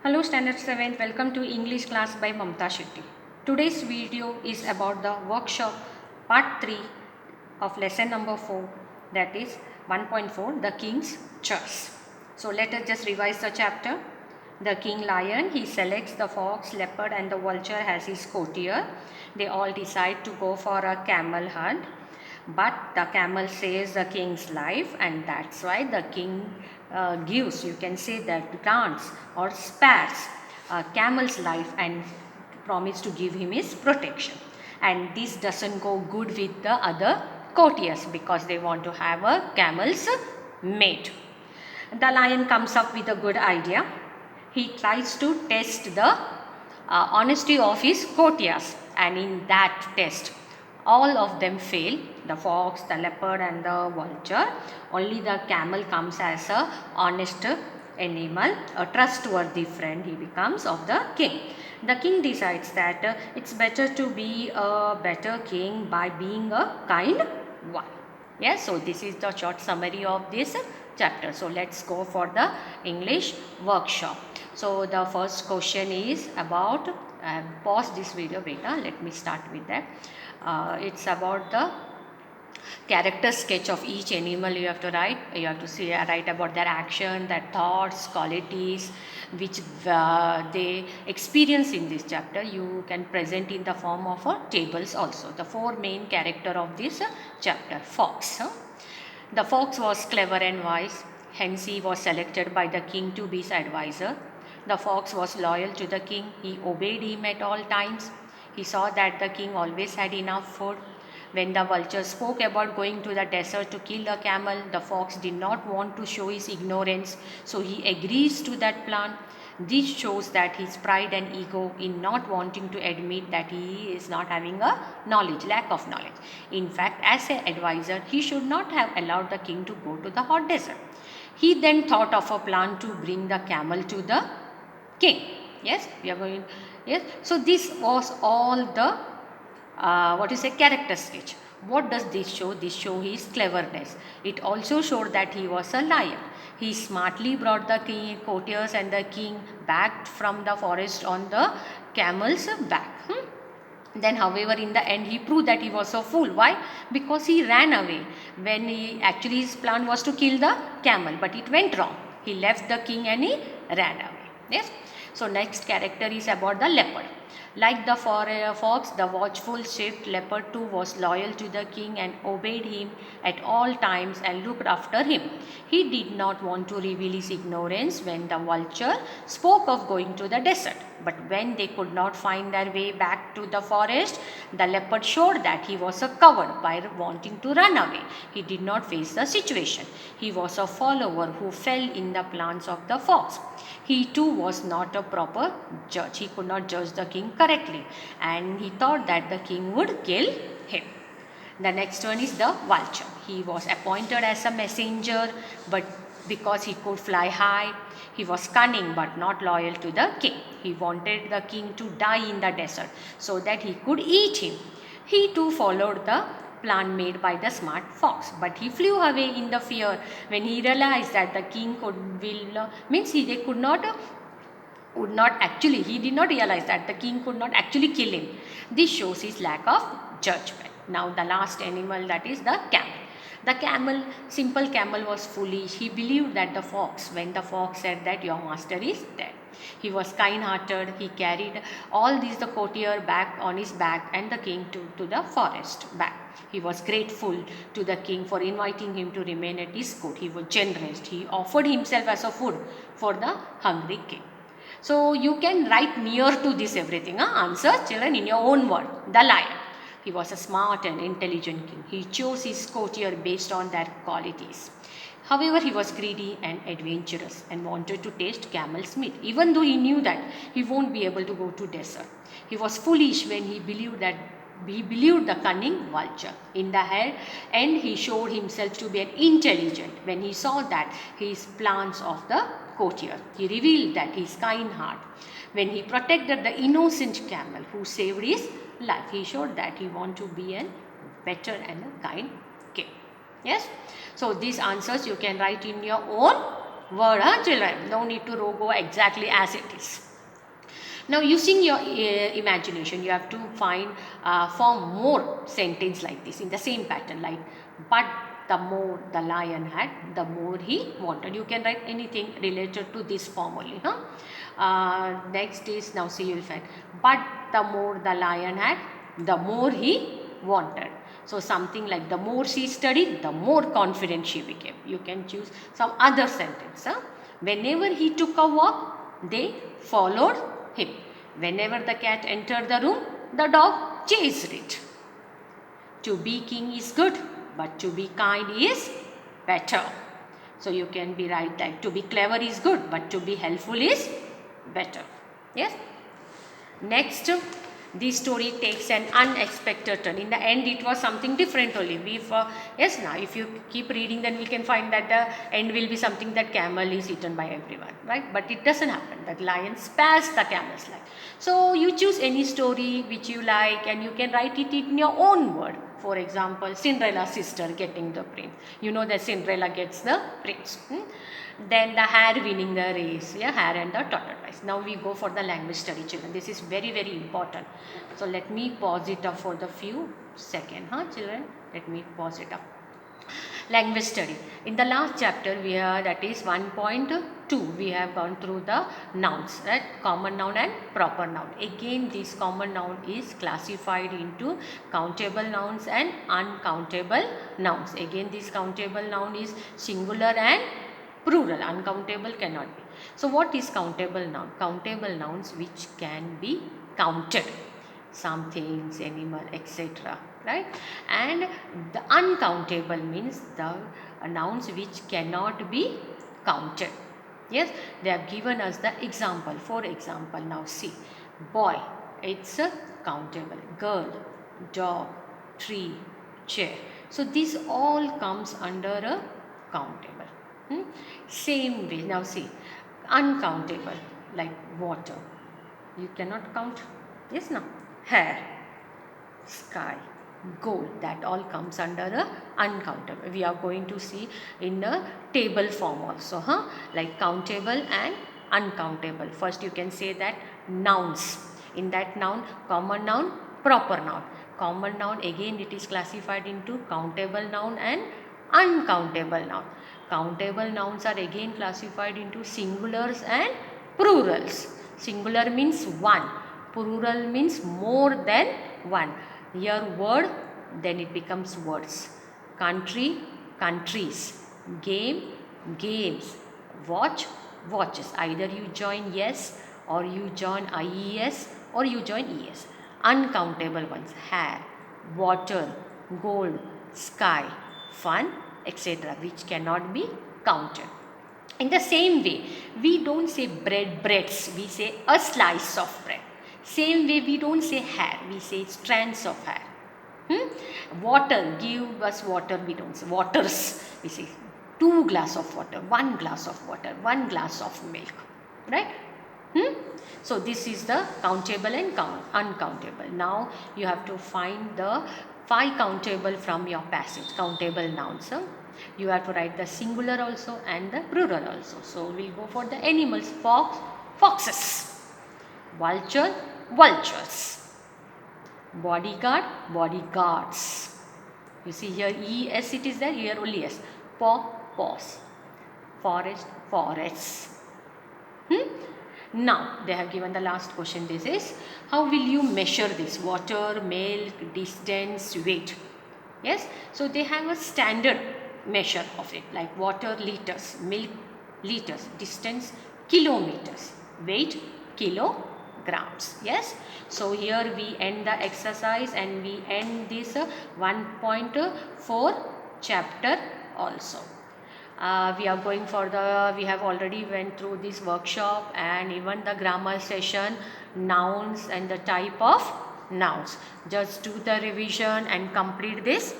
Hello Standard 7th, welcome to English class by Mamta Shetty. Today's video is about the workshop part 3 of lesson number 4, that is 1.4, the King's Choice. So let us just revise the chapter. The king lion, he selects the fox, leopard and the vulture as his courtier. They all decide to go for a camel hunt. But the camel saves the king's life, and that's why the king gives, you can say that, grants or spares a camel's life and promise to give him his protection. And this doesn't go good with the other courtiers because they want to have a camel's mate. The lion comes up with a good idea. He tries to test the honesty of his courtiers, and in that test all of them fail, the fox, the leopard and the vulture. Only the camel comes as a honest animal, a trustworthy friend he becomes of the king. The king decides that it's better to be a better king by being a kind one. Yes, so this is the short summary of this chapter. So let's go for the English workshop. So the first question is about, pause this video beta, let me start with that. It's about the character sketch of each animal you have to write. You have to see, write about their action, their thoughts, qualities which they experience in this chapter. You can present in the form of tables also. The four main character of this chapter. Fox. The fox was clever and wise, hence he was selected by the king to be his advisor. The fox was loyal to the king, he obeyed him at all times. He saw that the king always had enough food. When the vulture spoke about going to the desert to kill a camel, the fox did not want to show his ignorance, so he agrees to that plan. This shows that his pride and ego in not wanting to admit that he is not having a knowledge, lack of knowledge. In fact, as an advisor, he should not have allowed the king to go to the hot desert. He then thought of a plan to bring the camel to the king. Yes, we are going. Yes, so this was all the character sketch. What does this show? This show his cleverness. It also showed that he was a liar. He smartly brought the king, courtiers and the king back from the forest on the camel's back. Then however in the end he proved that he was a fool. Why? Because he ran away when he actually his plan was to kill the camel, but it went wrong. He left the king and he ran away. Yes. So next character is about the leopard. Like the fox, the watchful swift leopard too was loyal to the king and obeyed him at all times and looked after him. He did not want to reveal his ignorance when the vulture spoke of going to the desert. But when they could not find their way back to the forest, the leopard showed that he was a coward by wanting to run away. He did not face the situation. He was a follower who fell in the plans of the fox. He too was not a proper judge. He could not judge the king correctly, and he thought that the king would kill him. The next one is the vulture. He was appointed as a messenger, but because he could fly high, he was cunning but not loyal to the king. He wanted the king to die in the desert so that he could eat him. He too followed the plan made by the smart fox, but he flew away in the fear when he realized that the king they could not would not actually, he did not realize that the king could not actually kill him. This shows his lack of judgment. Now the last animal, that is the camel. The camel, simple camel, was foolish. He believed that the fox, when the fox said that your master is dead. He was kind-hearted. He carried all these the courtier back on his back and the king to the forest back. He was grateful to the king for inviting him to remain at his court. He was generous. He offered himself as a food for the hungry king. So you can write near to this everything. Answer children in your own word. The lion. He was a smart and intelligent king. He chose his courtier based on their qualities. However, he was greedy and adventurous and wanted to taste camel's meat, even though he knew that he won't be able to go to desert. He was foolish when he believed the cunning vulture. In the end, he showed himself to be an intelligent when he saw that his plans of the courtier. He revealed that his kind heart. When he protected the innocent camel who saved his life, he showed that he wanted to be a better and a kind king. Yes. So these answers you can write in your own word, huh, children? No need to go exactly as it is. Now using your imagination, you have to find form more sentence like this in the same pattern, like but the more the lion had, the more he wanted. You can write anything related to this form only. Huh? Next is, now see, you will find but the more the lion had, the more he wanted. So something like the more she studied, the more confident she became. You can choose some other sentence. Huh? Whenever he took a walk, they followed him. Whenever the cat entered the room, the dog chased it. To be king is good, but to be kind is better. So you can be right like to be clever is good, but to be helpful is better. Yes. Next, this story takes an unexpected turn. In the end, it was something different only. Yes, now if you keep reading, then we can find that the end will be something that camel is eaten by everyone, right? But it doesn't happen. That lion spares the camel's life. So you choose any story which you like, and you can write it in your own word. For example, Cinderella's sister getting the prince. You know that Cinderella gets the prince. Then the hare winning the race, yeah, hare and the tortoise. Now we go for the language study, children. This is very, very important. So let me pause it up for the few seconds, huh, children? Let me pause it up. Language study. In the last chapter, we are, that is 1.2, we have gone through the nouns, right? Common noun and proper noun. Again, this common noun is classified into countable nouns and uncountable nouns. Again, this countable noun is singular and plural. Uncountable cannot be. So what is countable noun? Countable nouns which can be counted. Some things, animal, etc. Right? And the uncountable means the nouns which cannot be counted. Yes, they have given us the example. For example, now see, boy, it's a countable. Girl, dog, tree, chair. So this all comes under a countable. Same way, now see, uncountable, like water, you cannot count. Yes, now hair, sky, gold, that all comes under a uncountable. We are going to see in a table form also, huh? Like countable and uncountable. First you can say that nouns. In that noun, common noun, proper noun. Common noun, again it is classified into countable noun and uncountable noun. Countable nouns are again classified into singulars and plurals. Singular means one, plural means more than one. Here word, then it becomes words. Country, countries. Game, games. Watch, watches. Either you join yes or you join IES or you join ES. Uncountable ones, hair, water, gold, sky, fun, etc., which cannot be counted. In the same way, we don't say bread, breads, we say a slice of bread. Same way, we don't say hair, we say strands of hair. Water, give us water, we don't say waters, we say 2 glass of water, 1 glass of water, 1 glass of milk, right? So this is the countable and uncountable. Now you have to find the 5 countable from your passage, countable nouns. You have to write the singular also and the plural also. So we'll go for the animals. Fox, foxes. Vulture, vultures. Bodyguard, bodyguards. You see here ES it is there, here only S. Paw, paws. Forest, forests. Now they have given the last question. This is, how will you measure this? Water, milk, distance, weight. Yes, so they have a standard measure of it, like water liters, milk liters, distance kilometers, weight kilograms. Yes, so here we end the exercise and we end this 1.4 chapter also. We are going for the, we have already went through this workshop and even the grammar session, nouns and the type of nouns. Just do the revision and complete this